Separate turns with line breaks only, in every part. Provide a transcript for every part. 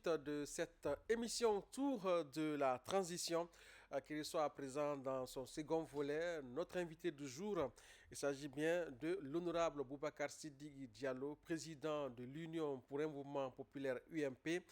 De cette émission Tour de la transition qui reçoit à présent dans son second volet notre invité du jour. Il s'agit bien de l'honorable Boubacar Sidi Diallo, président de l'Union pour un mouvement populaire UMP,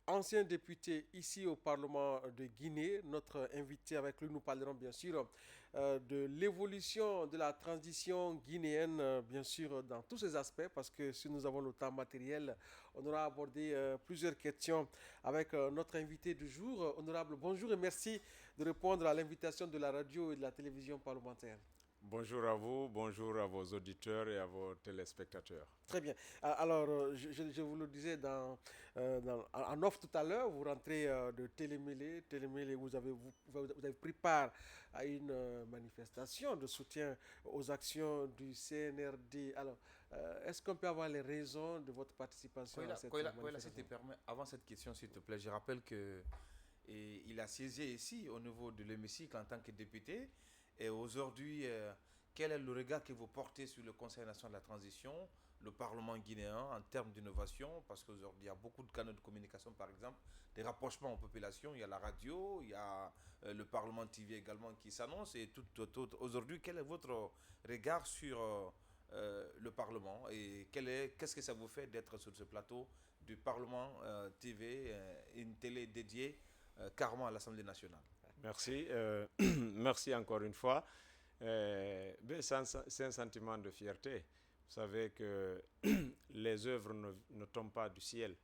ancien député ici au Parlement de Guinée. Notre invité avec lui, nous parlerons bien sûr de l'évolution de la transition guinéenne, bien sûr, dans tous ses aspects, parce que si nous avons le temps matériel, on aura abordé plusieurs questions avec notre invité du jour. Honorable, bonjour et merci de répondre à l'invitation de la radio et de la télévision parlementaire.
Bonjour à vous, bonjour à vos auditeurs et à vos téléspectateurs.
Très bien. Alors, je vous le disais en off tout à l'heure, vous rentrez de Télémélé. Télémélé, vous avez pris part à une manifestation de soutien aux actions du CNRD. Alors, est-ce qu'on peut avoir les raisons de votre participation à cette
Koila, si tu
manifestation?
permets, avant cette question, s'il te plaît, je rappelle que il a siégé ici au niveau de l'hémicycle en tant que député. Et aujourd'hui, quel est le regard que vous portez sur le Conseil national de la transition, le Parlement guinéen en termes d'innovation? Parce qu'aujourd'hui, il y a beaucoup de canaux de communication, par exemple, des rapprochements aux populations. Il y a la radio, il y a le Parlement TV également qui s'annonce. Et aujourd'hui, quel est votre regard sur le Parlement et qu'est-ce que ça vous fait d'être sur ce plateau du Parlement TV, une télé dédiée carrément à l'Assemblée nationale?
Merci, merci encore une fois. C'est un sentiment de fierté. Vous savez que les œuvres ne tombent pas du ciel.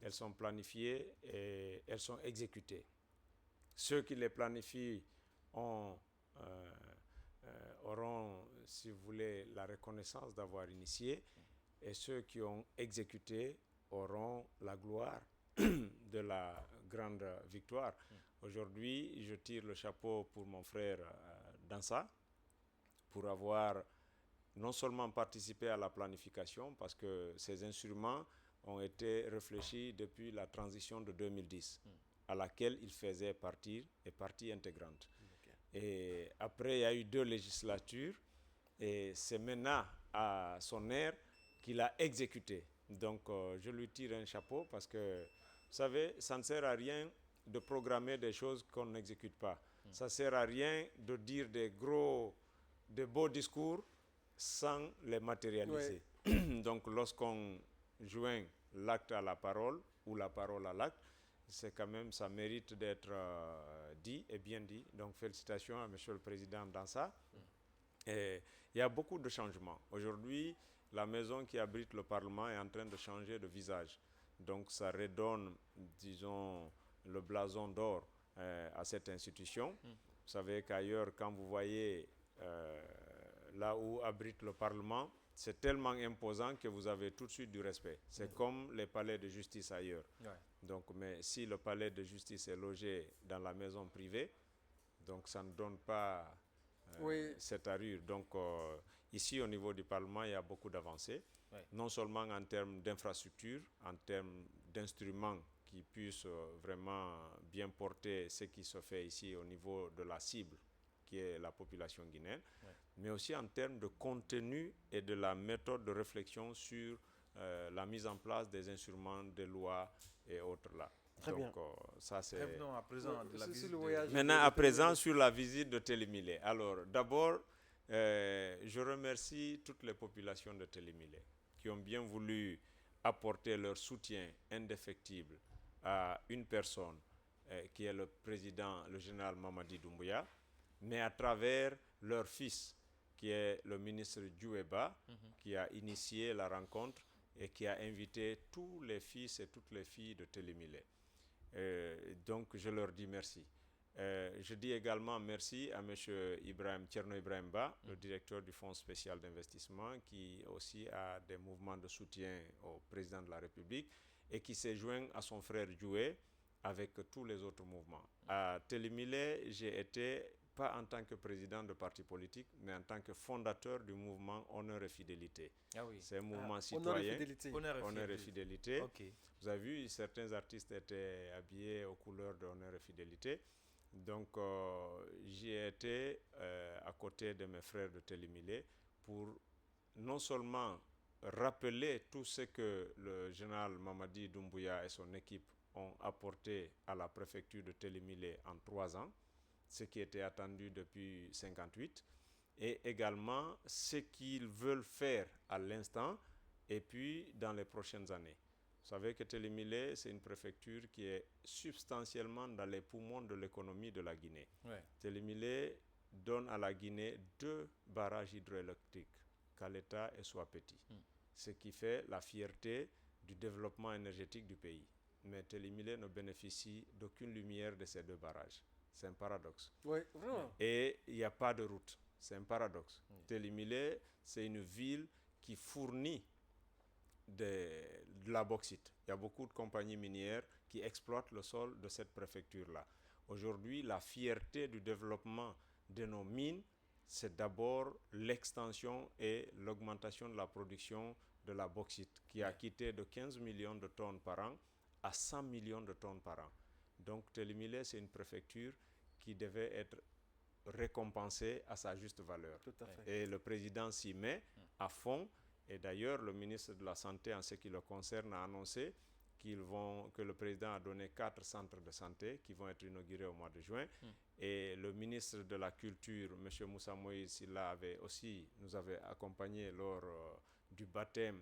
Elles sont planifiées et elles sont exécutées. Ceux qui les planifient ont, auront, si vous voulez, la reconnaissance d'avoir initié, et ceux qui ont exécuté auront la gloire de la grande victoire. Aujourd'hui, je tire le chapeau pour mon frère Dansa, pour avoir non seulement participé à la planification, parce que ces instruments ont été réfléchis depuis la transition de 2010, à laquelle il faisait partie intégrante.
Ok.
Et après, il y a eu 2 législatures, et c'est maintenant à son aire qu'il a exécuté. Donc, je lui tire un chapeau parce que, vous savez, ça ne sert à rien de programmer des choses qu'on n'exécute pas. Ça ne sert à rien de dire de beaux discours sans les
Oui.
matérialiser. Donc, lorsqu'on joint l'acte à la parole ou la parole à l'acte, c'est quand même, ça mérite d'être dit et bien dit. Donc, félicitations à Monsieur le Président dans ça. Et il y a beaucoup de changements. Aujourd'hui, la maison qui abrite le Parlement est en train de changer de visage. Donc ça redonne, disons, le blason d'or à cette institution. Vous savez qu'ailleurs, quand vous voyez là où abrite le Parlement, c'est tellement imposant que vous avez tout de suite du respect. C'est comme les palais de justice ailleurs.
Ouais.
Donc, mais si le palais de justice est logé dans la maison privée, donc ça ne donne pas
Oui.
cette allure. Donc ici au niveau du Parlement, il y a beaucoup d'avancées,
Ouais.
non seulement en termes d'infrastructures, en termes d'instruments qui puissent vraiment bien porter ce qui se fait ici au niveau de la cible, qui est la population guinéenne, mais aussi en termes de contenu et de la méthode de réflexion sur la mise en place des instruments, des lois et autres là.
Très bien.
Donc ça c'est...
Revenons à présent de la
C'est
visite
le
de...
voyage
Maintenant,
de
à présent,
Télémélé.
sur la visite de Télémilé. Alors, d'abord, je remercie toutes les populations de Télémilé qui ont bien voulu apporter leur soutien indéfectible à une personne qui est le président, le général Mamadi Doumbouya, mais à travers leur fils, qui est le ministre Djoueba, qui a initié la rencontre et qui a invité tous les fils et toutes les filles de Télémilé. Donc, je leur dis merci. Je dis également merci à M. Tcherno Ibrahim Ba, le directeur du Fonds spécial d'investissement, qui aussi a des mouvements de soutien au président de la République et qui s'est joint à son frère Djoué avec tous les autres mouvements. À Télémilé, j'ai été, pas en tant que président de parti politique, mais en tant que fondateur du mouvement Honneur et Fidélité.
Ah oui.
C'est un mouvement
Honneur et
citoyen.
fidélité.
Honneur et fidélité.
Ok.
Vous avez vu, certains artistes étaient habillés aux couleurs de Honneur et Fidélité. Donc, j'y ai été à côté de mes frères de Télémilé pour non seulement rappeler tout ce que le général Mamadi Doumbouya et son équipe ont apporté à la préfecture de Télémilé en 3 ans, ce qui était attendu depuis 1958, et également ce qu'ils veulent faire à l'instant et puis dans les prochaines années. Vous savez que Télémilé, c'est une préfecture qui est substantiellement dans les poumons de l'économie de la Guinée.
Ouais.
Télémilé donne à la Guinée 2 barrages hydroélectriques, Caleta et Soapeti, ce qui fait la fierté du développement énergétique du pays. Mais Télémilé ne bénéficie d'aucune lumière de ces 2 barrages. C'est un paradoxe.
Oui, vraiment.
Et il n'y a pas de route. C'est un paradoxe. Télémilé, c'est une ville qui fournit de la bauxite. Il y a beaucoup de compagnies minières qui exploitent le sol de cette préfecture-là. Aujourd'hui, la fierté du développement de nos mines, c'est d'abord l'extension et l'augmentation de la production de la bauxite, qui a quitté de 15 millions de tonnes par an à 100 millions de tonnes par an. Donc Télémilé, c'est une préfecture qui devait être récompensée à sa juste valeur.
Tout à fait.
Et le président s'y met à fond. Et d'ailleurs, le ministre de la Santé, en ce qui le concerne, a annoncé que le président a donné 4 centres de santé qui vont être inaugurés au mois de juin. Et le ministre de la Culture, M. Moussa Moïse, nous avait accompagnés lors du baptême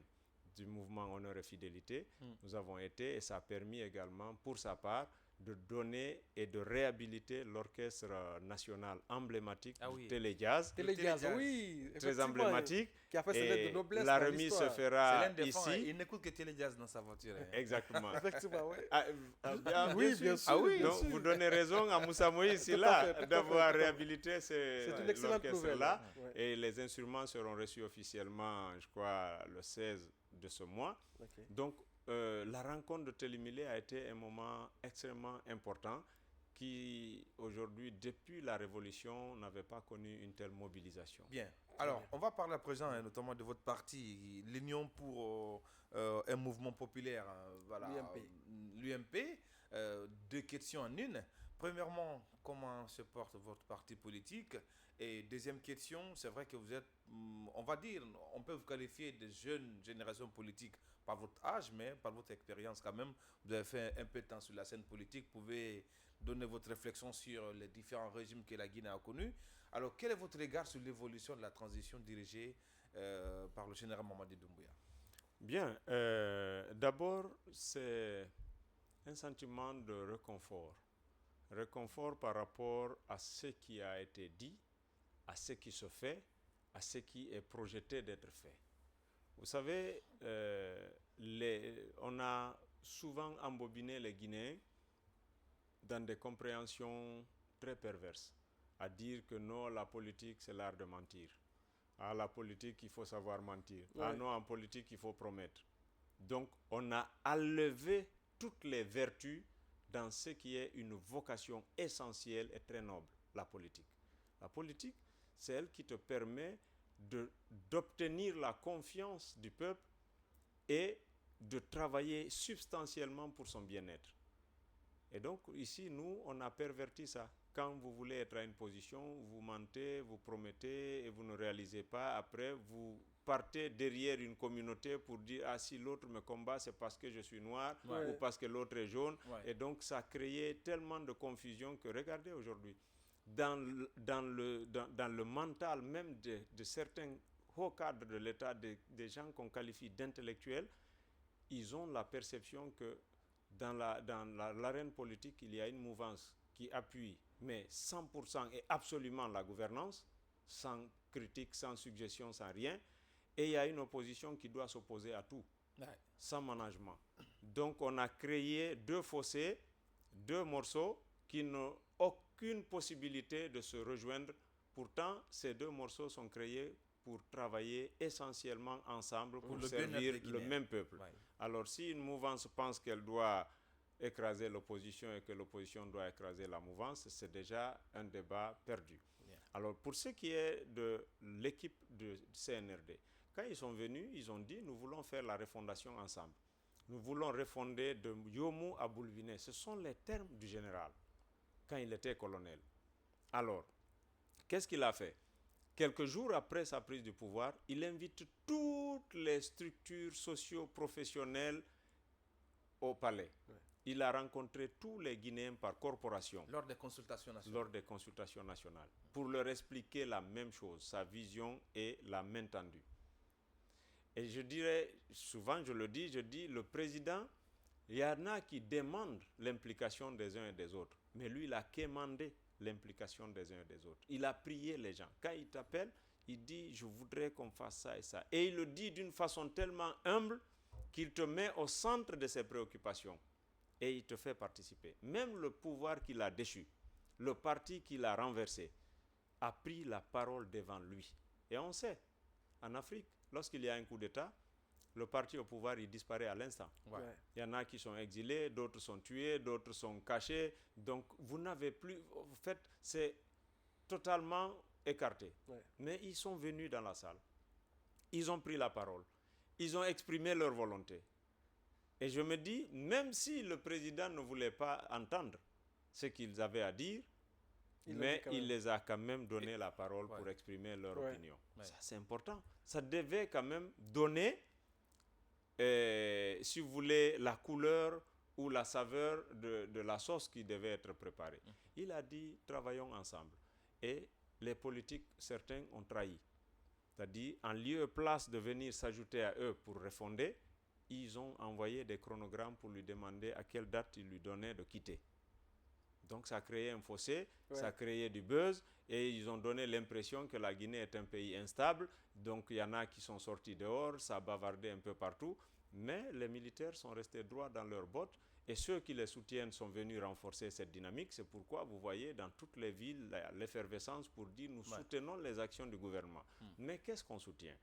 du mouvement Honneur et Fidélité. Nous avons été, et ça a permis également, pour sa part, de donner et de réhabiliter l'orchestre national emblématique du Téléjazz.
Téléjazz, oui.
Très emblématique.
Qui a fait ses lettres de noblesse.
La remise se fera ici.
Il n'écoute que Téléjazz dans sa voiture.
Exactement.
Effectivement, oui.
Oui, bien sûr.
Ah oui,
donc, vous donnez raison à Moussa Moïse d'avoir réhabilité l'orchestre-là. Et les instruments seront reçus officiellement, je crois, le 16 de ce mois.
Okay.
Donc, la rencontre de Télémilé a été un moment extrêmement important qui, aujourd'hui, depuis la Révolution, n'avait pas connu une telle mobilisation.
Bien. Alors, on va parler à présent, notamment de votre parti, l'Union pour un mouvement populaire, voilà, l'UMP. 2 questions en une. Premièrement, comment se porte votre parti politique? Et deuxième question, c'est vrai que vous êtes, on va dire, on peut vous qualifier de jeune génération politique par votre âge, mais par votre expérience quand même. Vous avez fait un peu de temps sur la scène politique. Vous pouvez donner votre réflexion sur les différents régimes que la Guinée a connus. Alors, quel est votre regard sur l'évolution de la transition dirigée par le général Mamadi Doumbouya?
Bien, d'abord, c'est un sentiment de réconfort. Réconfort par rapport à ce qui a été dit, à ce qui se fait, à ce qui est projeté d'être fait. Vous savez, on a souvent embobiné les Guinéens dans des compréhensions très perverses, à dire que non, la politique, c'est l'art de mentir. Ah, la politique, il faut savoir mentir. Oui. Ah non, en politique, il faut promettre. Donc, on a enlevé toutes les vertus dans ce qui est une vocation essentielle et très noble, la politique. La politique, c'est elle qui te permet d'obtenir la confiance du peuple et de travailler substantiellement pour son bien-être. Et donc, ici, nous, on a perverti ça. Quand vous voulez être à une position, vous mentez, vous promettez et vous ne réalisez pas. Après, vous partez derrière une communauté pour dire « Ah, si l'autre me combat, c'est parce que je suis noir ou parce que l'autre est jaune. » Et donc, ça a créé tellement de confusion que, regardez aujourd'hui, dans le mental même de certains hauts cadres de l'État, des gens qu'on qualifie d'intellectuels, ils ont la perception que dans l'arène politique, il y a une mouvance qui appuie, mais 100% et absolument la gouvernance, sans critique, sans suggestion, sans rien. Et il y a une opposition qui doit s'opposer à tout, sans management. Donc on a créé 2 fossés, 2 morceaux qui n'ont aucune possibilité de se rejoindre. Pourtant, ces 2 morceaux sont créés pour travailler essentiellement ensemble pour servir le même peuple. Alors si une mouvance pense qu'elle doit écraser l'opposition et que l'opposition doit écraser la mouvance, c'est déjà un débat perdu. Alors pour ce qui est de l'équipe de CNRD, quand ils sont venus, ils ont dit « Nous voulons faire la refondation ensemble. Nous voulons refonder de Yomou à Boulviné. » Ce sont les termes du général quand il était colonel. Alors, qu'est-ce qu'il a fait? Quelques jours après sa prise du pouvoir, il invite toutes les structures socio-professionnelles au palais. il a rencontré tous les Guinéens par corporation
Lors des consultations nationales.
lors des consultations nationales pour leur expliquer la même chose, sa vision et la main tendue. Et je dirais, souvent je dis, le président, il y en a qui demandent l'implication des uns et des autres, mais lui, il a quémandé l'implication des uns et des autres. Il a prié les gens. Quand il t'appelle, il dit, je voudrais qu'on fasse ça et ça. Et il le dit d'une façon tellement humble qu'il te met au centre de ses préoccupations et il te fait participer. Même le pouvoir qu'il a déchu, le parti qu'il a renversé, a pris la parole devant lui. Et on sait, en Afrique, lorsqu'il y a un coup d'État, le parti au pouvoir, il disparaît à l'instant.
Ouais.
Il y en a qui sont exilés, d'autres sont tués, d'autres sont cachés. Donc, vous n'avez plus... En fait, c'est totalement écarté.
Ouais.
Mais ils sont venus dans la salle. Ils ont pris la parole. Ils ont exprimé leur volonté. Et je me dis, même si le président ne voulait pas entendre ce qu'ils avaient à dire, mais il les a quand même donné la parole pour exprimer leur opinion.
Ouais.
Ça, c'est important. Ça devait quand même donner, si vous voulez, la couleur ou la saveur de la sauce qui devait être préparée. Il a dit, travaillons ensemble. Et les politiques, certains ont trahi. C'est-à-dire, en lieu et place de venir s'ajouter à eux pour refonder, ils ont envoyé des chronogrammes pour lui demander à quelle date il lui donnait de quitter. Donc ça a créé un fossé, ça a créé du buzz et ils ont donné l'impression que la Guinée est un pays instable. Donc il y en a qui sont sortis dehors, ça a bavardé un peu partout. Mais les militaires sont restés droits dans leurs bottes et ceux qui les soutiennent sont venus renforcer cette dynamique. C'est pourquoi vous voyez dans toutes les villes l'effervescence pour dire nous soutenons les actions du gouvernement. Mais qu'est-ce qu'on soutient?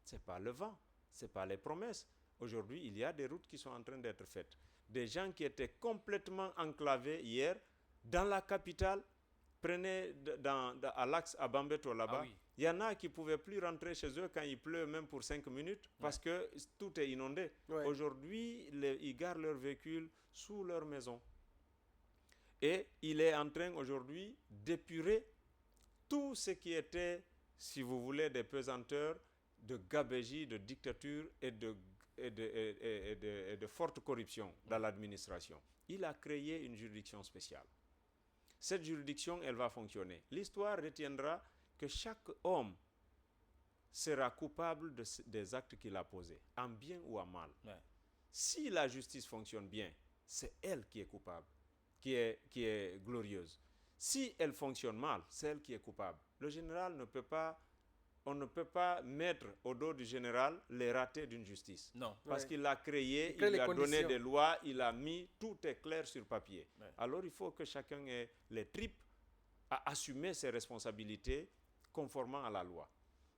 Ce n'est pas le vent, ce n'est pas les promesses. Aujourd'hui, il y a des routes qui sont en train d'être faites. Des gens qui étaient complètement enclavés hier dans la capitale, prenez à l'axe à Bambeto là-bas, il y en a qui ne pouvaient plus rentrer chez eux quand il pleut même pour 5 minutes parce que tout est inondé. Aujourd'hui, ils garent leurs véhicules sous leur maison. Et il est en train aujourd'hui d'épurer tout ce qui était, si vous voulez, des pesanteurs de gabégie, de dictature et de forte corruption dans l'administration. Il a créé une juridiction spéciale. Cette juridiction, elle va fonctionner. L'histoire retiendra que chaque homme sera coupable des actes qu'il a posés, en bien ou en mal. Si la justice fonctionne bien, c'est elle qui est coupable, qui est glorieuse. Si elle fonctionne mal, c'est elle qui est coupable. Le général on ne peut pas mettre au dos du général les ratés d'une justice.
Non.
Parce qu'il l'a créé, il a donné des lois, il a mis, tout est clair sur papier. Alors il faut que chacun ait les tripes à assumer ses responsabilités conformément à la loi.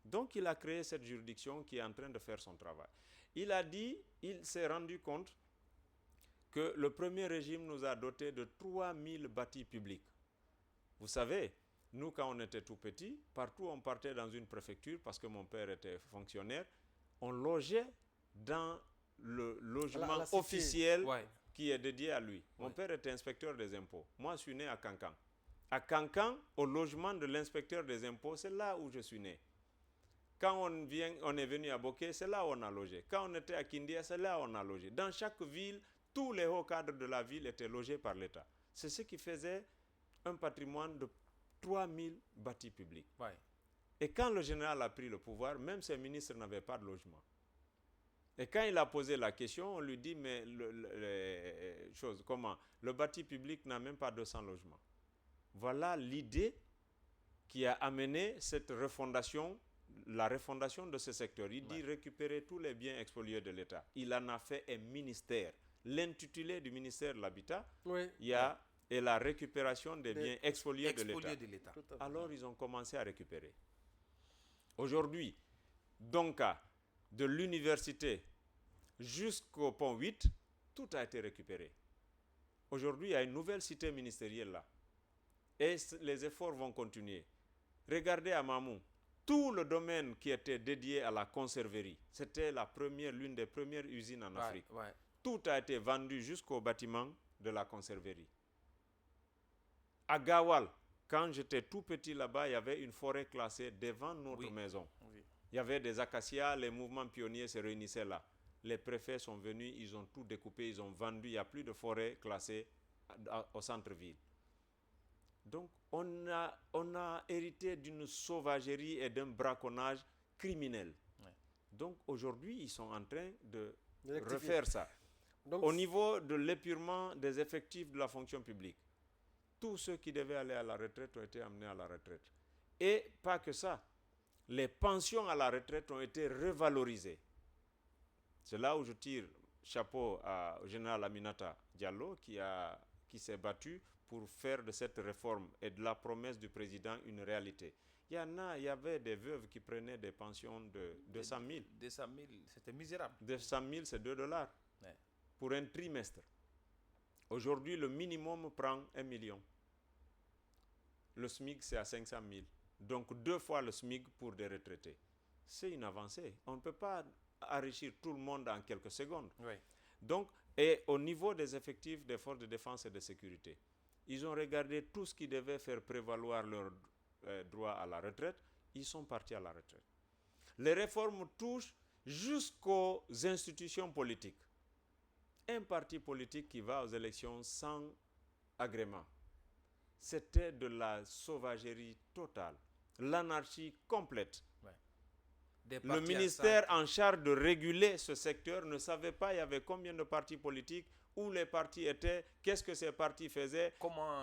Donc il a créé cette juridiction qui est en train de faire son travail. Il a dit, il s'est rendu compte que le premier régime nous a doté de 3000 bâtis publics. Vous savez, nous, quand on était tout petit, partout on partait dans une préfecture, parce que mon père était fonctionnaire, on logeait dans le logement officiel qui est dédié à lui. Mon père était inspecteur des impôts. Moi, je suis né à Kankan. À Kankan, au logement de l'inspecteur des impôts, c'est là où je suis né. Quand on est venu à Boké, c'est là où on a logé. Quand on était à Kindia, c'est là où on a logé. Dans chaque ville, tous les hauts cadres de la ville étaient logés par l'État. C'est ce qui faisait un patrimoine de 3000 bâtis publics. Et quand le général a pris le pouvoir, même ses ministres n'avaient pas de logement. Et quand il a posé la question, on lui dit, mais comment? Le bâti public n'a même pas 200 logements. Voilà l'idée qui a amené cette refondation, la refondation de ce secteur. Il dit récupérer tous les biens expoliés de l'État. Il en a fait un ministère. L'intitulé du ministère de l'Habitat, il y a et la récupération des biens expoliés de l'État. Alors, ils ont commencé à récupérer. Aujourd'hui, donc, de l'université jusqu'au pont 8, tout a été récupéré. Aujourd'hui, il y a une nouvelle cité ministérielle là. Et les efforts vont continuer. Regardez à Mamou, tout le domaine qui était dédié à la conserverie, c'était l'une des premières usines en Afrique. Tout a été vendu jusqu'au bâtiment de la conserverie. À Gawal, quand j'étais tout petit là-bas, il y avait une forêt classée devant notre maison. Il y avait des acacias, les mouvements pionniers se réunissaient là. les préfets sont venus, ils ont tout découpé, ils ont vendu, il n'y a plus de forêt classée au centre-ville. Donc, on a hérité d'une sauvagerie et d'un braconnage criminel.
Ouais.
Donc, aujourd'hui, ils sont en train de
rectifier.
refaire ça.
Donc,
Au niveau de l'épurement des effectifs de la fonction publique, tous ceux qui devaient aller à la retraite ont été amenés à la retraite. Et pas que ça, les pensions à la retraite ont été revalorisées. C'est là où je tire chapeau au général Aminata Diallo qui s'est battu pour faire de cette réforme et de la promesse du président une réalité. Il y avait des veuves qui prenaient des pensions de 200 000.
200 000, c'était misérable.
200 000, c'est $2
Ouais.
pour un trimestre. Aujourd'hui, le minimum prend 1 million. Le SMIC, c'est à 500 000. Donc, 2 fois le SMIC pour des retraités. C'est une avancée. On ne peut pas enrichir tout le monde en quelques secondes.
Oui.
Donc, et au niveau des effectifs des forces de défense et de sécurité, ils ont regardé tout ce qui devait faire prévaloir leur droit à la retraite. Ils sont partis à la retraite. Les réformes touchent jusqu'aux institutions politiques. Un parti politique qui va aux élections sans agrément, c'était de la sauvagerie totale, l'anarchie complète.
Ouais.
Le ministère en charge de réguler ce secteur ne savait pas il y avait combien de partis politiques, où les partis étaient, qu'est-ce que ces partis faisaient,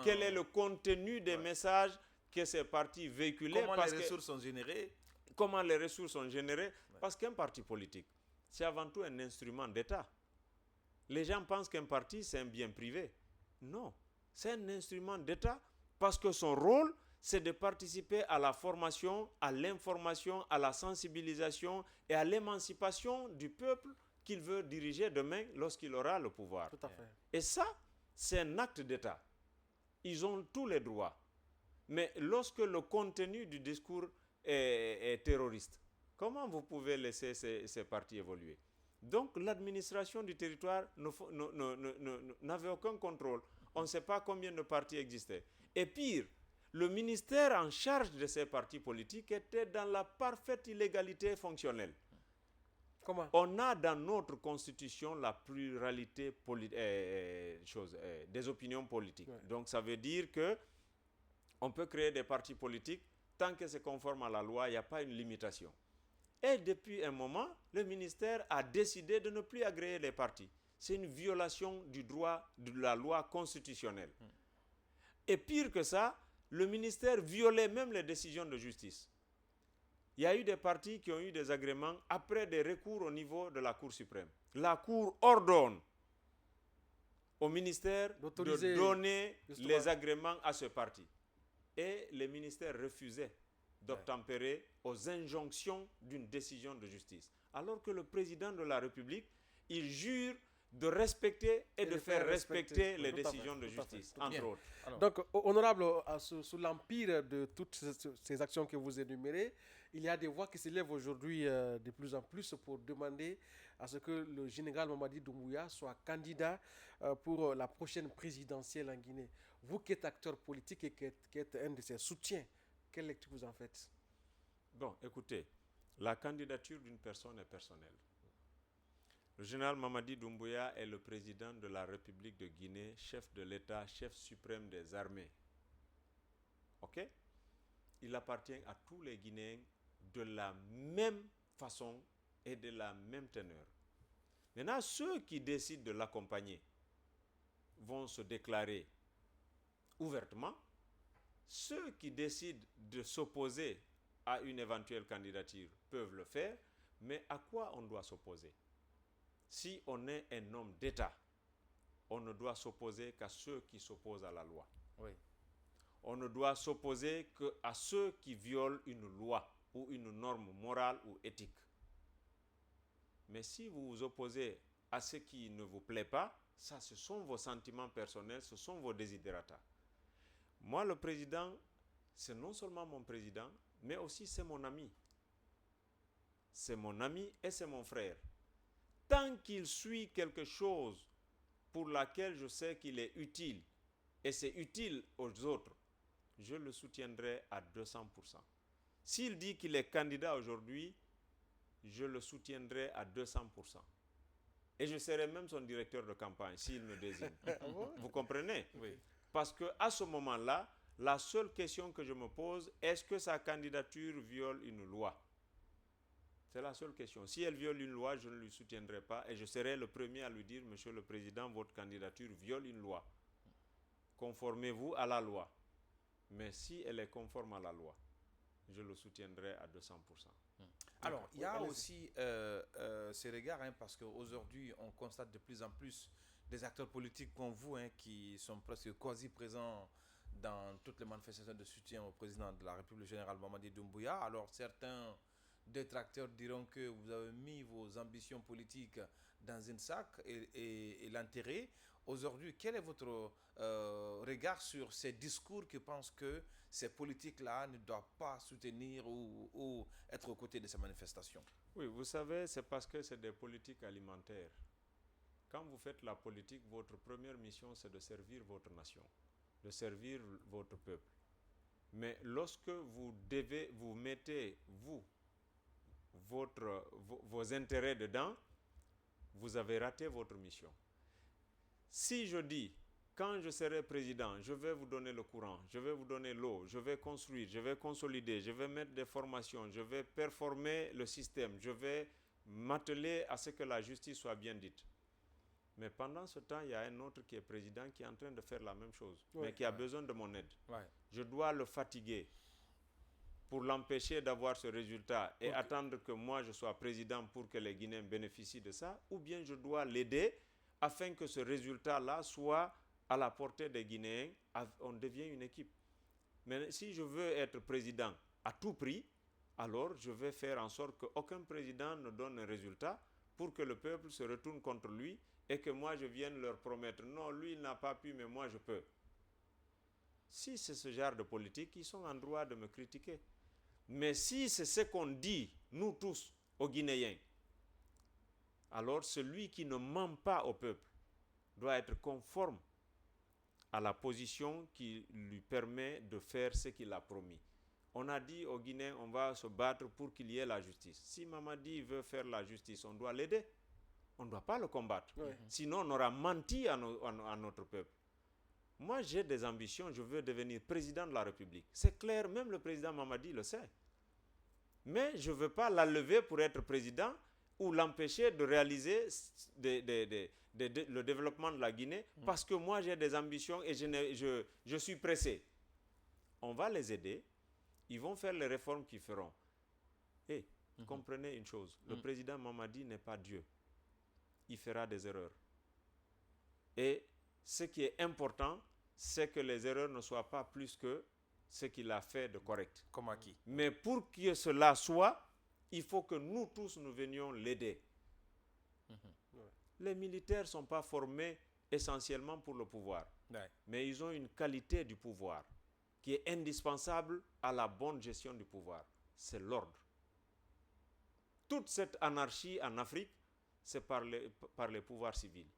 quel est le contenu des messages que ces partis véhiculaient.
Comment les ressources sont générées.
Comment les ressources sont générées. Parce qu'un parti politique, c'est avant tout un instrument d'État. Les gens pensent qu'un parti, c'est un bien privé. Non, c'est un instrument d'État parce que son rôle, c'est de participer à la formation, à l'information, à la sensibilisation et à l'émancipation du peuple qu'il veut diriger demain lorsqu'il aura le pouvoir.
tout à fait.
Et ça, c'est un acte d'État. Ils ont tous les droits. Mais lorsque le contenu du discours est terroriste, comment vous pouvez laisser ces partis évoluer? Donc l'administration du territoire n'avait aucun contrôle. On ne sait pas combien de partis existaient. Et pire, le ministère en charge de ces partis politiques était dans la parfaite illégalité fonctionnelle.
Comment?
On a dans notre constitution la pluralité des opinions politiques. Ouais. Donc ça veut dire que on peut créer des partis politiques tant que c'est conforme à la loi, il n'y a pas une limitation. Et depuis un moment, le ministère a décidé de ne plus agréer les partis. C'est une violation du droit de la loi constitutionnelle. Et pire que ça, le ministère violait même les décisions de justice. Il y a eu des partis qui ont eu des agréments après des recours au niveau de la Cour suprême. La Cour ordonne au ministère de donner les agréments à ce parti. Et les ministères refusaient d'obtempérer aux injonctions d'une décision de justice. Alors que le président de la République, il jure de respecter et de faire respecter les décisions de justice, entre autres.
Alors, donc, honorable, sous l'empire de toutes ces actions que vous énumérez, il y a des voix qui s'élèvent aujourd'hui de plus en plus pour demander à ce que le général Mamadi Doumbouya soit candidat pour la prochaine présidentielle en Guinée. Vous qui êtes acteur politique et qui êtes un de ses soutiens, quelle lecture vous en faites?
Bon, écoutez, la candidature d'une personne est personnelle. Le général Mamadi Doumbouya est le président de la République de Guinée, chef de l'État, chef suprême des armées. Ok? Il appartient à tous les Guinéens de la même façon et de la même teneur. Maintenant, ceux qui décident de l'accompagner vont se déclarer ouvertement. Ceux qui décident de s'opposer à une éventuelle candidature peuvent le faire, mais à quoi on doit s'opposer? Si on est un homme d'État, on ne doit s'opposer qu'à ceux qui s'opposent à la loi.
Oui.
On ne doit s'opposer qu'à ceux qui violent une loi ou une norme morale ou éthique. Mais si vous vous opposez à ce qui ne vous plaît pas, ça, ce sont vos sentiments personnels, ce sont vos desiderata. Moi, le président, c'est non seulement mon président, mais aussi c'est mon ami. C'est mon ami et c'est mon frère. Tant qu'il suit quelque chose pour laquelle je sais qu'il est utile, et c'est utile aux autres, je le soutiendrai à 200%. S'il dit qu'il est candidat aujourd'hui, je le soutiendrai à 200%. Et je serai même son directeur de campagne s'il me désigne.
Ah bon?
Vous comprenez?
Oui.
Parce qu'à ce moment-là, la seule question que je me pose, est-ce que sa candidature viole une loi? C'est la seule question. Si elle viole une loi, je ne lui soutiendrai pas et je serai le premier à lui dire, Monsieur le Président, votre candidature viole une loi. Conformez-vous à la loi. Mais si elle est conforme à la loi, je le soutiendrai à 200%.
Alors, il y a
allez-y.
aussi ces regards, hein, parce qu'aujourd'hui, on constate de plus en plus des acteurs politiques comme vous, hein, qui sont presque quasi présents dans toutes les manifestations de soutien au président de la République, général Mamadi Doumbouya. Alors, certains détracteurs diront que vous avez mis vos ambitions politiques dans un sac et l'enterré. Aujourd'hui, quel est votre regard sur ces discours qui pensent que ces politiques-là ne doivent pas soutenir ou être aux côtés de ces manifestations?
Oui, vous savez, c'est parce que c'est des politiques alimentaires. Quand vous faites la politique, votre première mission, c'est de servir votre nation, de servir votre peuple. Mais lorsque vous mettez, vos intérêts dedans, vous avez raté votre mission. Si je dis, quand je serai président, je vais vous donner le courant, je vais vous donner l'eau, je vais construire, je vais consolider, je vais mettre des formations, je vais performer le système, je vais m'atteler à ce que la justice soit bien dite. Mais pendant ce temps, il y a un autre qui est président qui est en train de faire la même chose, mais qui a besoin de mon aide. Je dois le fatiguer pour l'empêcher d'avoir ce résultat et attendre que moi je sois président pour que les Guinéens bénéficient de ça, ou bien je dois l'aider afin que ce résultat-là soit à la portée des Guinéens. On devient une équipe. Mais si je veux être président à tout prix, alors je vais faire en sorte qu'aucun président ne donne un résultat pour que le peuple se retourne contre lui et que moi je vienne leur promettre, non, lui il n'a pas pu, mais moi je peux. Si c'est ce genre de politique, ils sont en droit de me critiquer. Mais si c'est ce qu'on dit, nous tous, aux Guinéens, alors celui qui ne ment pas au peuple doit être conforme à la position qui lui permet de faire ce qu'il a promis. On a dit aux Guinéens, on va se battre pour qu'il y ait la justice. Si Mamadi veut faire la justice, on doit l'aider. On ne doit pas le combattre. Sinon, on aura menti à notre peuple. Moi, j'ai des ambitions, je veux devenir président de la République. C'est clair, même le président Mamadi le sait. Mais je ne veux pas la lever pour être président ou l'empêcher de réaliser le développement de la Guinée parce que moi, j'ai des ambitions et je suis pressé. On va les aider. Ils vont faire les réformes qu'ils feront. Et comprenez une chose, le président Mamadi n'est pas Dieu. Il fera des erreurs. Et ce qui est important, c'est que les erreurs ne soient pas plus que ce qu'il a fait de correct.
Comme acquis.
Mais pour que cela soit, il faut que nous tous, nous venions l'aider. Les militaires ne sont pas formés essentiellement pour le pouvoir. Mais ils ont une qualité du pouvoir qui est indispensable à la bonne gestion du pouvoir. C'est l'ordre. Toute cette anarchie en Afrique, c'est par les pouvoirs civils.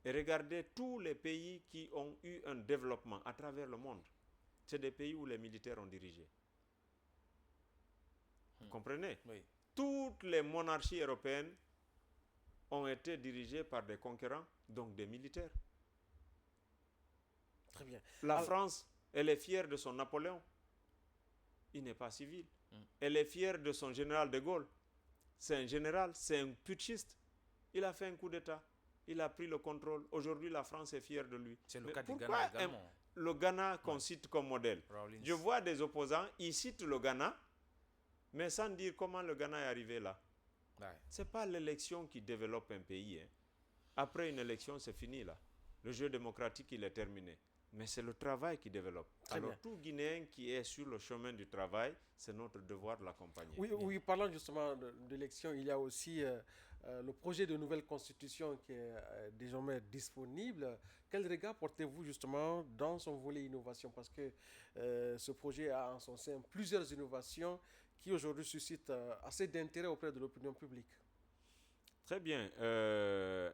Et regardez tous les pays qui ont eu un développement à travers le monde. C'est des pays où les militaires ont dirigé. Vous comprenez?
Oui.
Toutes les monarchies européennes ont été dirigées par des conquérants, donc des militaires.
Très bien.
La France, elle est fière de son Napoléon. Il n'est pas civil. Elle est fière de son général de Gaulle. C'est un général, c'est un putschiste. Il a fait un coup d'État. Il a pris le contrôle. Aujourd'hui, la France est fière de lui.
C'est le
Mais
cas du
pourquoi
Ghana également.
Le Ghana qu'on cite comme modèle?
Rawlings.
Je vois des opposants, ils citent le Ghana, mais sans dire comment le Ghana est arrivé là. Ce n'est pas l'élection qui développe un pays. Après une élection, c'est fini là. Le jeu démocratique, il est terminé. Mais c'est le travail qui développe. Alors, tout Guinéen qui est sur le chemin du travail, c'est notre devoir de l'accompagner.
Oui, parlant justement d'élection, il y a aussi le projet de nouvelle constitution qui est désormais disponible. Quel regard portez-vous justement dans son volet innovation? Parce que ce projet a en son sein plusieurs innovations qui aujourd'hui suscitent assez d'intérêt auprès de l'opinion publique.
Très bien.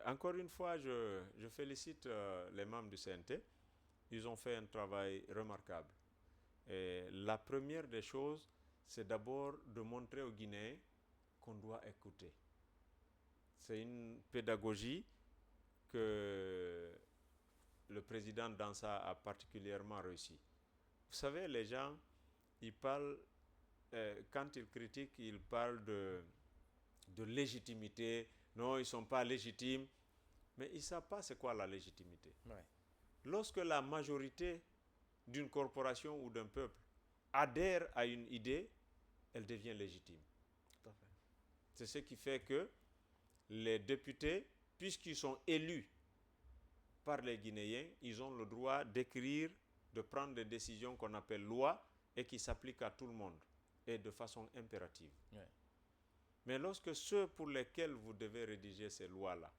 Encore une fois, je félicite les membres du CNT. Ils ont fait un travail remarquable. Et la première des choses, c'est d'abord de montrer aux Guinéens qu'on doit écouter. C'est une pédagogie que le président Dansa a particulièrement réussi. Vous savez, les gens, ils parlent, quand ils critiquent, ils parlent de légitimité. Non, ils ne sont pas légitimes. Mais ils ne savent pas c'est quoi la légitimité.
Ouais.
Lorsque la majorité d'une corporation ou d'un peuple adhère à une idée, elle devient légitime.
Tout à fait.
C'est ce qui fait que les députés, puisqu'ils sont élus par les Guinéens, ils ont le droit d'écrire, de prendre des décisions qu'on appelle lois et qui s'appliquent à tout le monde et de façon impérative.
Ouais.
Mais lorsque ceux pour lesquels vous devez rédiger ces lois-là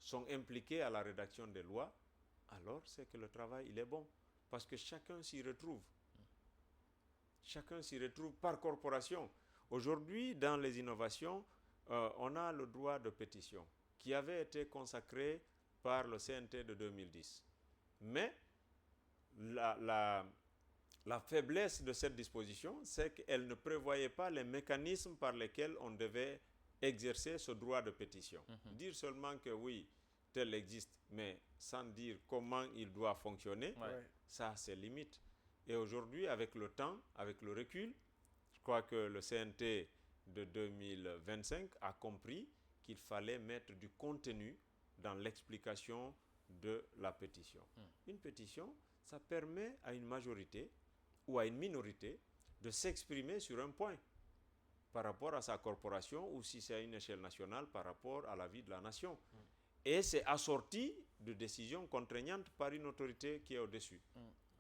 sont impliqués à la rédaction des lois, alors c'est que le travail, il est bon. Parce que chacun s'y retrouve. Chacun s'y retrouve par corporation. Aujourd'hui, dans les innovations, on a le droit de pétition qui avait été consacré par le CNT de 2010. Mais la faiblesse de cette disposition, c'est qu'elle ne prévoyait pas les mécanismes par lesquels on devait exercer ce droit de pétition. Dire seulement que oui, tel existe, mais sans dire comment il doit fonctionner,
Ouais.
ça c'est limite. Et aujourd'hui, avec le temps, avec le recul, je crois que le CNT de 2025 a compris qu'il fallait mettre du contenu dans l'explication de la pétition. Une pétition, ça permet à une majorité ou à une minorité de s'exprimer sur un point par rapport à sa corporation ou si c'est à une échelle nationale par rapport à la vie de la nation. Et c'est assorti de décisions contraignantes par une autorité qui est au-dessus.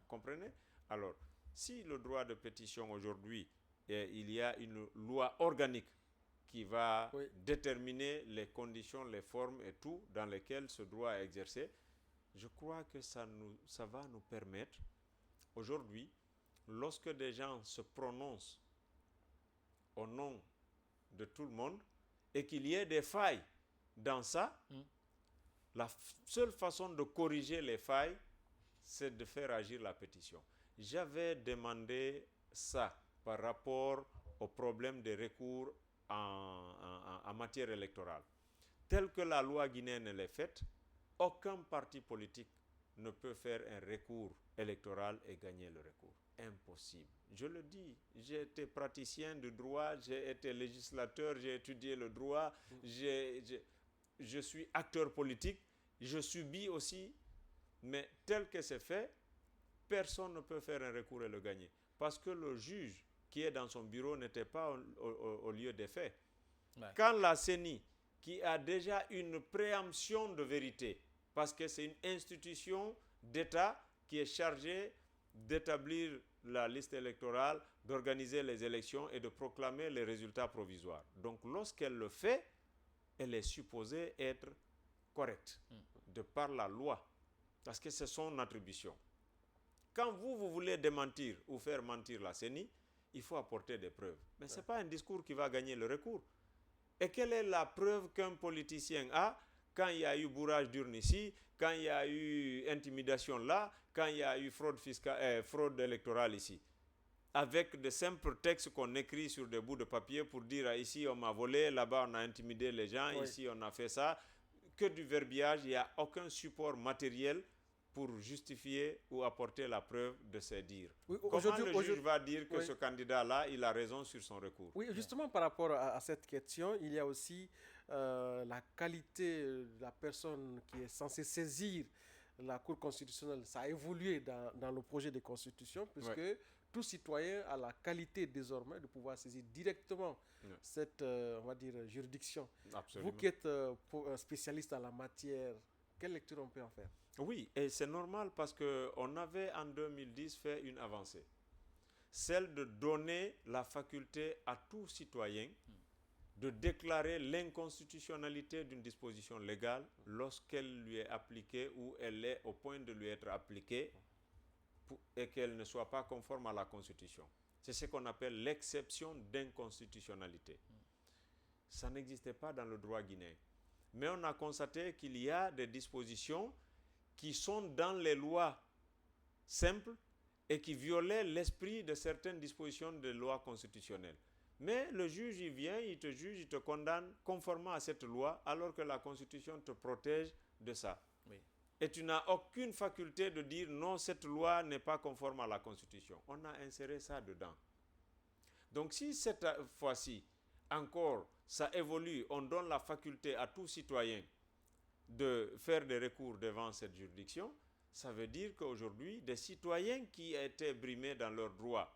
Comprenez? Alors, si le droit de pétition aujourd'hui, il y a une loi organique qui va déterminer les conditions, les formes et tout dans lesquelles ce droit est exercé, je crois que ça va nous permettre, aujourd'hui, lorsque des gens se prononcent au nom de tout le monde et qu'il y ait des failles dans ça, la seule façon de corriger les failles, c'est de faire agir la pétition. J'avais demandé ça par rapport au problème des recours en matière électorale. Tel que la loi guinéenne est faite, aucun parti politique ne peut faire un recours électoral et gagner le recours. Impossible. Je le dis, j'ai été praticien du droit, j'ai été législateur, j'ai étudié le droit, je suis acteur politique, je subis aussi, mais tel que c'est fait, personne ne peut faire un recours et le gagner. Parce que le juge qui est dans son bureau n'était pas au lieu des faits. Ouais. Quand la CENI, qui a déjà une préemption de vérité, parce que c'est une institution d'État qui est chargée d'établir la liste électorale, d'organiser les élections et de proclamer les résultats provisoires. Donc lorsqu'elle le fait, elle est supposée être correcte, de par la loi, parce que c'est son attribution. Quand vous voulez démentir ou faire mentir la CENI, il faut apporter des preuves. Mais ce n'est pas un discours qui va gagner le recours. Et quelle est la preuve qu'un politicien a quand il y a eu bourrage d'urne ici, quand il y a eu intimidation là, quand il y a eu fraude électorale ici? Avec de simples textes qu'on écrit sur des bouts de papier pour dire ici on m'a volé, là-bas on a intimidé les gens, ici on a fait ça. Que du verbiage, il n'y a aucun support matériel pour justifier ou apporter la preuve de ses dires. Oui, comment le juge va dire que ce candidat-là, il a raison sur son recours?
Oui, justement par rapport à cette question, il y a aussi la qualité de la personne qui est censée saisir la Cour constitutionnelle. Ça a évolué dans le projet de constitution, puisque tout citoyen a la qualité désormais de pouvoir saisir directement cette, on va dire, juridiction.
Absolument.
Vous qui êtes spécialiste en la matière, quelle lecture on peut en faire?
Oui, et c'est normal parce qu'on avait en 2010 fait une avancée. Celle de donner la faculté à tout citoyen de déclarer l'inconstitutionnalité d'une disposition légale lorsqu'elle lui est appliquée ou elle est au point de lui être appliquée et qu'elle ne soit pas conforme à la Constitution. C'est ce qu'on appelle l'exception d'inconstitutionnalité. Ça n'existait pas dans le droit guinéen. Mais on a constaté qu'il y a des dispositions qui sont dans les lois simples et qui violaient l'esprit de certaines dispositions des lois constitutionnelles. Mais le juge, il vient, il te juge, il te condamne conformément à cette loi, alors que la Constitution te protège de ça.
Oui.
Et tu n'as aucune faculté de dire non, cette loi n'est pas conforme à la Constitution. On a inséré ça dedans. Donc si cette fois-ci, encore, ça évolue, on donne la faculté à tout citoyen de faire des recours devant cette juridiction, ça veut dire qu'aujourd'hui, des citoyens qui étaient brimés dans leurs droits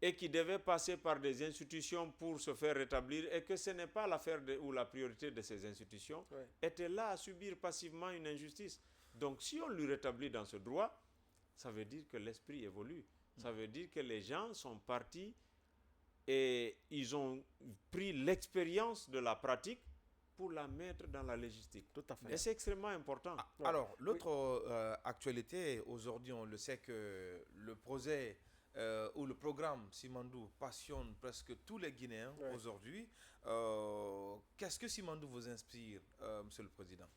et qui devaient passer par des institutions pour se faire rétablir, et que ce n'est pas l'affaire ou la priorité de ces institutions, étaient là à subir passivement une injustice. Donc si on lui rétablit dans ce droit, ça veut dire que l'esprit évolue. Ça veut dire que les gens sont partis et ils ont pris l'expérience de la pratique pour la mettre dans la légistique.
Tout à fait.
Et c'est extrêmement important.
Alors, l'autre actualité, aujourd'hui, on le sait que le projet ou le programme Simandou passionne presque tous les Guinéens aujourd'hui. Qu'est-ce que Simandou vous inspire, Monsieur le Président?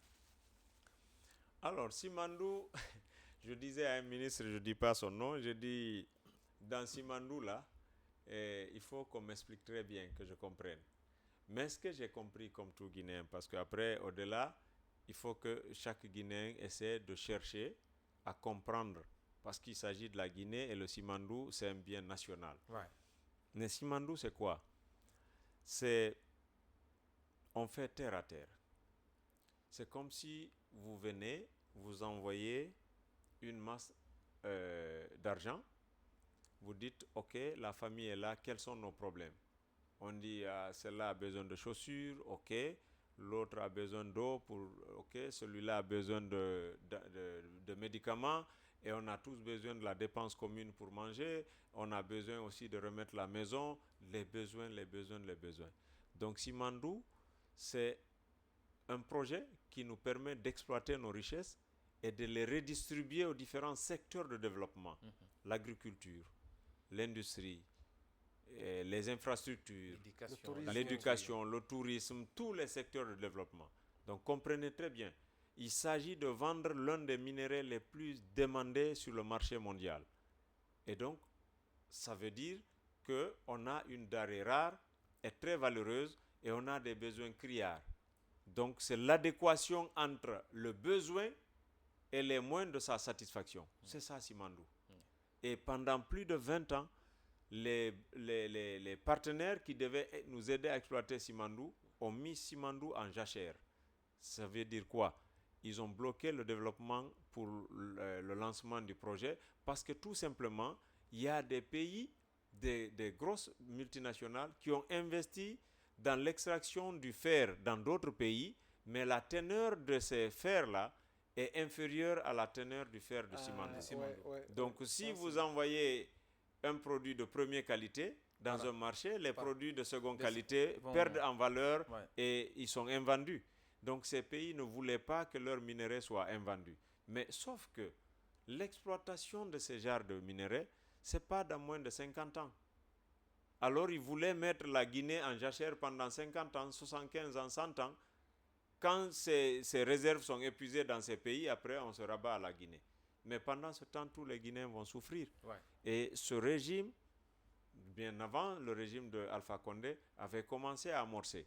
Alors, Simandou, je disais à un ministre, je ne dis pas son nom, je dis, dans Simandou, là, il faut qu'on m'explique très bien, que je comprenne. Mais ce que j'ai compris comme tout Guinéen, parce qu'après, au-delà, il faut que chaque Guinéen essaie de chercher à comprendre, parce qu'il s'agit de la Guinée et le Simandou, c'est un bien national.
Ouais.
Mais Simandou, c'est quoi? C'est, on fait terre à terre. C'est comme si vous venez, vous envoyez une masse d'argent, vous dites, ok, la famille est là, quels sont nos problèmes? On dit, celle-là a besoin de chaussures, ok, l'autre a besoin d'eau, ok, celui-là a besoin de médicaments, et on a tous besoin de la dépense commune pour manger, on a besoin aussi de remettre la maison, les besoins. Donc Simandou, c'est un projet qui nous permet d'exploiter nos richesses et de les redistribuer aux différents secteurs de développement. L'agriculture, l'industrie, les infrastructures, l'éducation, le tourisme, tous les secteurs de développement. Donc comprenez très bien, il s'agit de vendre l'un des minéraux les plus demandés sur le marché mondial. Et donc, ça veut dire qu'on a une denrée rare et très valeureuse et on a des besoins criards. Donc, c'est l'adéquation entre le besoin et les moyens de sa satisfaction. C'est ça, Simandou. Et pendant plus de 20 ans, les partenaires qui devaient nous aider à exploiter Simandou ont mis Simandou en jachère. Ça veut dire quoi? Ils ont bloqué le développement pour le lancement du projet parce que tout simplement, il y a des pays, des grosses multinationales qui ont investi dans l'extraction du fer dans d'autres pays, mais la teneur de ces fers-là est inférieure à la teneur du fer de Simandou. Donc si vous envoyez un produit de première qualité dans un marché, les produits de seconde qualité perdent en valeur et ils sont invendus. Donc ces pays ne voulaient pas que leurs minéraux soient invendus. Mais sauf que l'exploitation de ces genres de minéraux, ce n'est pas dans moins de 50 ans. Alors ils voulaient mettre la Guinée en jachère pendant 50 ans, 75 ans, 100 ans. Quand ces réserves sont épuisées dans ces pays, après on se rabat à la Guinée. Mais pendant ce temps, tous les Guinéens vont souffrir. Et ce régime, bien avant le régime de Alpha Condé, avait commencé à amorcer.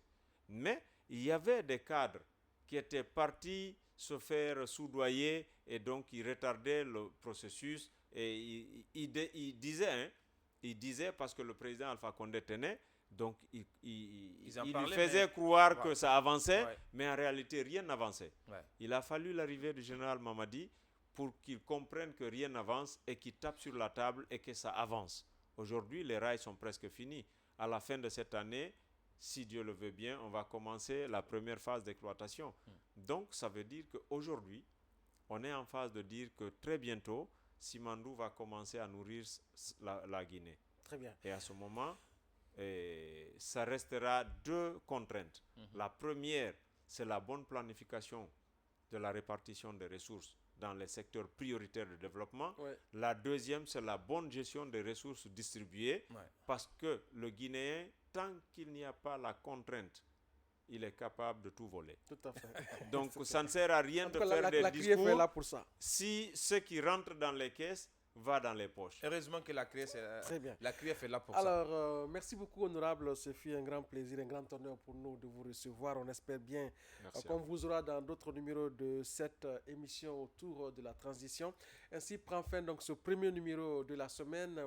Mais il y avait des cadres qui étaient partis se faire soudoyer et donc ils retardaient le processus. Et il disait parce que le président Alpha Condé tenait, donc il lui faisait croire que ça avançait, mais en réalité rien n'avançait. Il a fallu l'arrivée du général Mamadi pour qu'il comprenne que rien n'avance et qu'il tape sur la table et que ça avance. Aujourd'hui, les rails sont presque finis. À la fin de cette année, si Dieu le veut bien, on va commencer la première phase d'exploitation. Donc, ça veut dire qu'aujourd'hui, on est en phase de dire que très bientôt, Simandou va commencer à nourrir la Guinée.
Très bien.
Et à ce moment, ça restera deux contraintes. La première, c'est la bonne planification de la répartition des ressources dans les secteurs prioritaires de développement. La deuxième, c'est la bonne gestion des ressources distribuées, parce que le Guinéen, tant qu'il n'y a pas la contrainte, il est capable de tout voler.
Tout à fait.
Donc ça ne sert à rien de faire des discours
est là pour ça.
si ceux qui rentrent dans les caisses va dans les poches.
Heureusement que la CRIEF
Très bien.
est là pour ça.
Alors, merci beaucoup, honorable. Ce fut un grand plaisir, un grand honneur pour nous de vous recevoir. On espère bien qu'on vous aura dans d'autres numéros de cette émission autour de la transition. Ainsi prend fin donc ce premier numéro de la semaine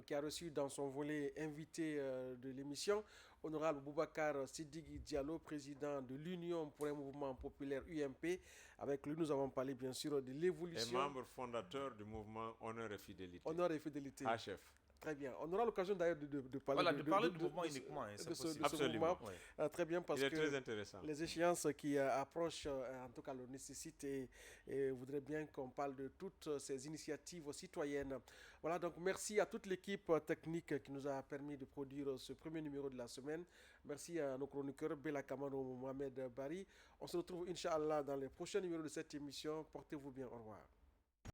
qui a reçu dans son volet invité de l'émission honorable Boubacar Sidiki Diallo, président de l'Union pour un mouvement populaire UMP. Avec lui, nous avons parlé bien sûr de l'évolution.
Et membre fondateur du mouvement Honneur et Fidélité.
Honneur et Fidélité.
HF.
Très bien. On aura l'occasion d'ailleurs de parler,
voilà, de parler du mouvement uniquement.
de ce mouvement.
Ouais.
Très bien, parce
Il est
que
très intéressant.
les échéances qui approchent, en tout cas, le nécessitent et voudraient bien qu'on parle de toutes ces initiatives citoyennes. Voilà, donc merci à toute l'équipe technique qui nous a permis de produire ce premier numéro de la semaine. Merci à nos chroniqueurs Bella Kamano, Mohamed Bari. On se retrouve, Inch'Allah, dans les prochains numéros de cette émission. Portez-vous bien. Au revoir.